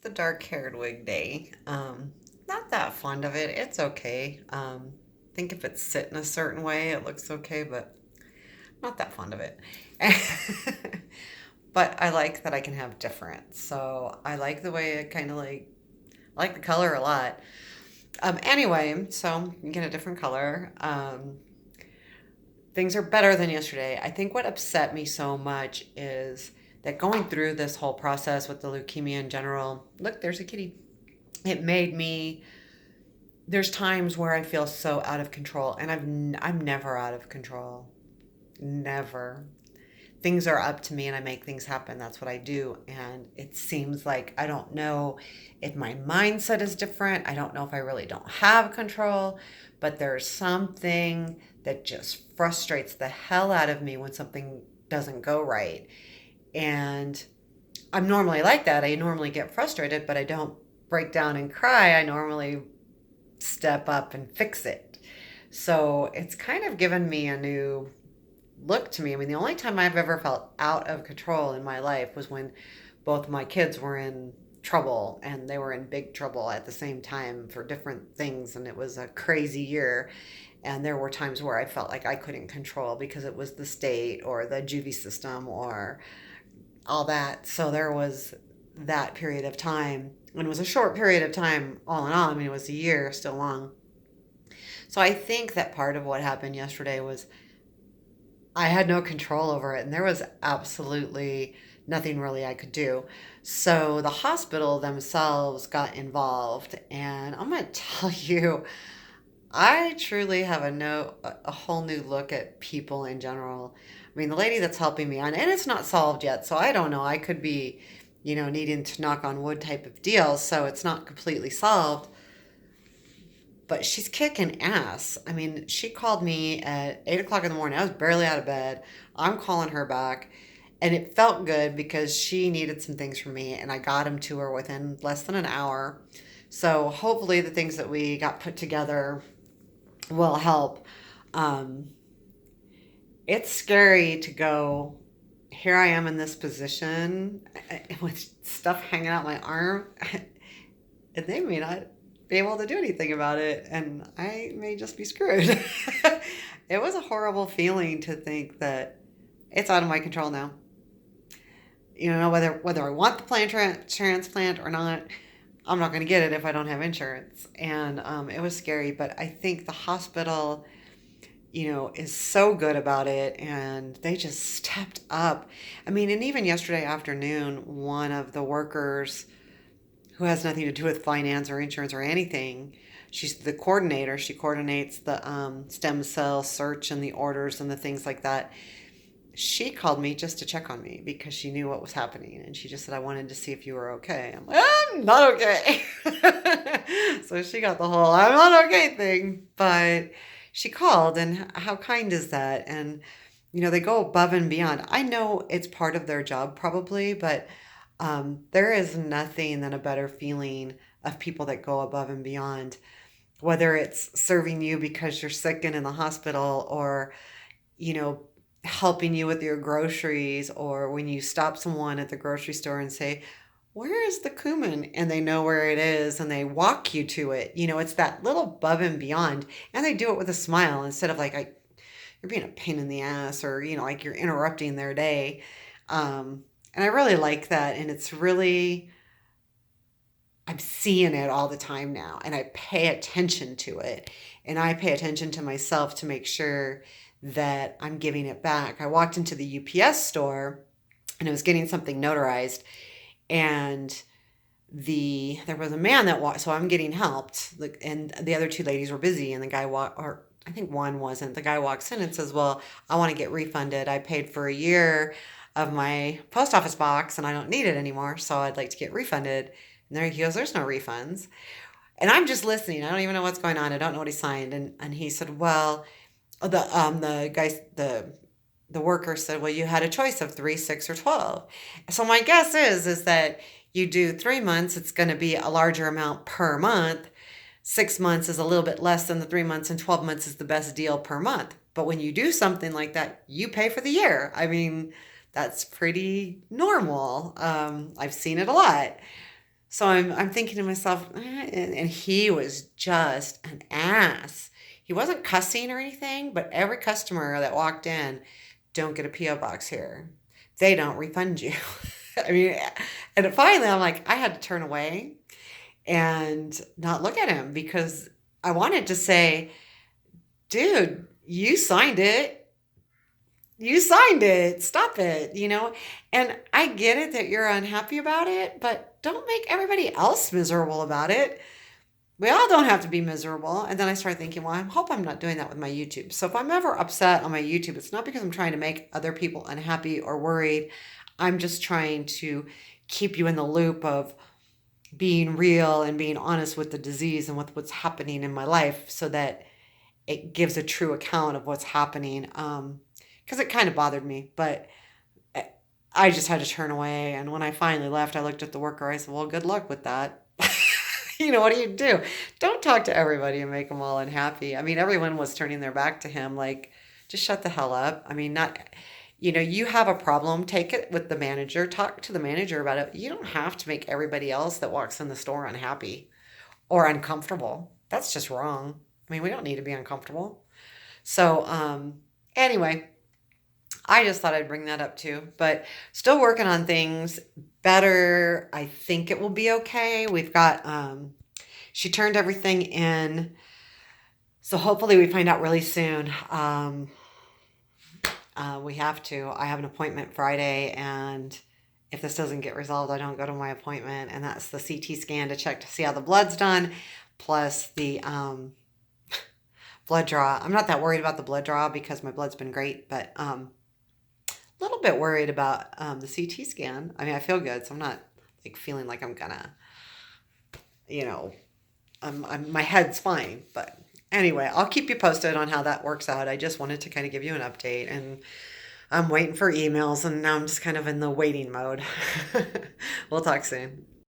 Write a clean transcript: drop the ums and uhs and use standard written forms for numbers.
the dark-haired wig day. Not that fond of it. It's okay. I think if it's sit in a certain way, it looks okay, but not that fond of it. But I like that I can have different. So I like the way it kind of I like the color a lot. Anyway, so you get a different color. Things are better than yesterday. I think what upset me so much is that going through this whole process with the leukemia in general, look, there's a kitty. It made me, there's times where I feel so out of control, and I'm never out of control. Never. Things are up to me and I make things happen. That's what I do. And it seems like I don't know if my mindset is different. I don't know if I really don't have control, but there's something that just frustrates the hell out of me when something doesn't go right. And I'm normally like that. I normally get frustrated, but I don't break down and cry. I normally step up and fix it. So it's kind of given me a new look to me. I mean, the only time I've ever felt out of control in my life was when both my kids were in trouble, and they were in big trouble at the same time for different things. And it was a crazy year. And there were times where I felt like I couldn't control because it was the state or the juvie system or all that. So there was that period of time. And it was a short period of time, all in all. I mean, it was a year, still long. So I think that part of what happened yesterday was I had no control over it, and there was absolutely nothing really I could do. So the hospital themselves got involved, and I'm going to tell you, I truly have a whole new look at people in general. I mean, the lady that's helping me on, and it's not solved yet, so I don't know. I could be, needing to knock on wood type of deal, so it's not completely solved, but she's kicking ass. I mean, she called me at 8 o'clock in the morning. I was barely out of bed. I'm calling her back, and it felt good because she needed some things from me, and I got them to her within less than an hour. So hopefully, the things that we got put together will help. Um, it's scary to go. Here I am in this position with stuff hanging out my arm, and they may not be able to do anything about it, and I may just be screwed. It was a horrible feeling to think that it's out of my control now. Whether I want the transplant or not, I'm not going to get it if I don't have insurance. And it was scary, but I think the hospital, is so good about it, and they just stepped up. I mean, and even yesterday afternoon, one of the workers who has nothing to do with finance or insurance or anything. She's the coordinator. She coordinates the stem cell search and the orders and the things like that. She called me just to check on me because she knew what was happening. And she just said, I wanted to see if you were okay. I'm like, I'm not okay. So she got the whole I'm not okay thing. But she called, and how kind is that? And, they go above and beyond. I know it's part of their job probably, but there is nothing than a better feeling of people that go above and beyond, whether it's serving you because you're sick and in the hospital, or, you know, helping you with your groceries, or when you stop someone at the grocery store and say, where is the cumin? And they know where it is and they walk you to it. It's that little above and beyond. And they do it with a smile instead of like, you're being a pain in the ass, or, like you're interrupting their day. And I really like that. And it's really, I'm seeing it all the time now, and I pay attention to it. And I pay attention to myself to make sure that I'm giving it back. I walked into the UPS store and I was getting something notarized, and there was a man that walked, so I'm getting helped, like, and the other two ladies were busy, and the guy or I think one wasn't. The guy walks in and says, well, I want to get refunded. I paid for a year of my post office box and I don't need it anymore, so I'd like to get refunded. And there he goes, there's no refunds. And I'm just listening. I don't even know what's going on. I don't know what he signed. And he said, well, the worker said, well, you had a choice of 3, 6, or 12. So my guess is that you do 3 months, it's going to be a larger amount per month. 6 months is a little bit less than the 3 months, and 12 months is the best deal per month. But when you do something like that, you pay for the year. I mean, that's pretty normal. I've seen it a lot. So I'm thinking to myself, and he was just an ass. He wasn't cussing or anything, but every customer that walked in, don't get a PO box here. They don't refund you. I mean, and finally I'm like, I had to turn away and not look at him because I wanted to say, dude, you signed it. You signed it. Stop it, you know? And I get it that you're unhappy about it, but don't make everybody else miserable about it. We all don't have to be miserable. And then I started thinking, well, I hope I'm not doing that with my YouTube. So if I'm ever upset on my YouTube, it's not because I'm trying to make other people unhappy or worried. I'm just trying to keep you in the loop of being real and being honest with the disease and with what's happening in my life so that it gives a true account of what's happening. Because it kind of bothered me, but I just had to turn away. And when I finally left, I looked at the worker. I said, well, good luck with that. You know, what do you do? Don't talk to everybody and make them all unhappy. I mean, everyone was turning their back to him. Like, just shut the hell up. I mean, not, you know, you have a problem, take it with the manager, talk to the manager about it. You don't have to make everybody else that walks in the store unhappy or uncomfortable. That's just wrong. I mean, we don't need to be uncomfortable. So, anyway, I just thought I'd bring that up too, but still working on things better. I think it will be okay. We've got, she turned everything in. So hopefully we find out really soon. We have to. I have an appointment Friday, and if this doesn't get resolved, I don't go to my appointment, and that's the CT scan to check to see how the blood's done, plus the blood draw. I'm not that worried about the blood draw because my blood's been great, but a little bit worried about the CT scan. I mean, I feel good, so I'm not like feeling like I'm gonna, you know, my head's fine, but anyway, I'll keep you posted on how that works out. I just wanted to kind of give you an update, and I'm waiting for emails, and now I'm just kind of in the waiting mode. We'll talk soon.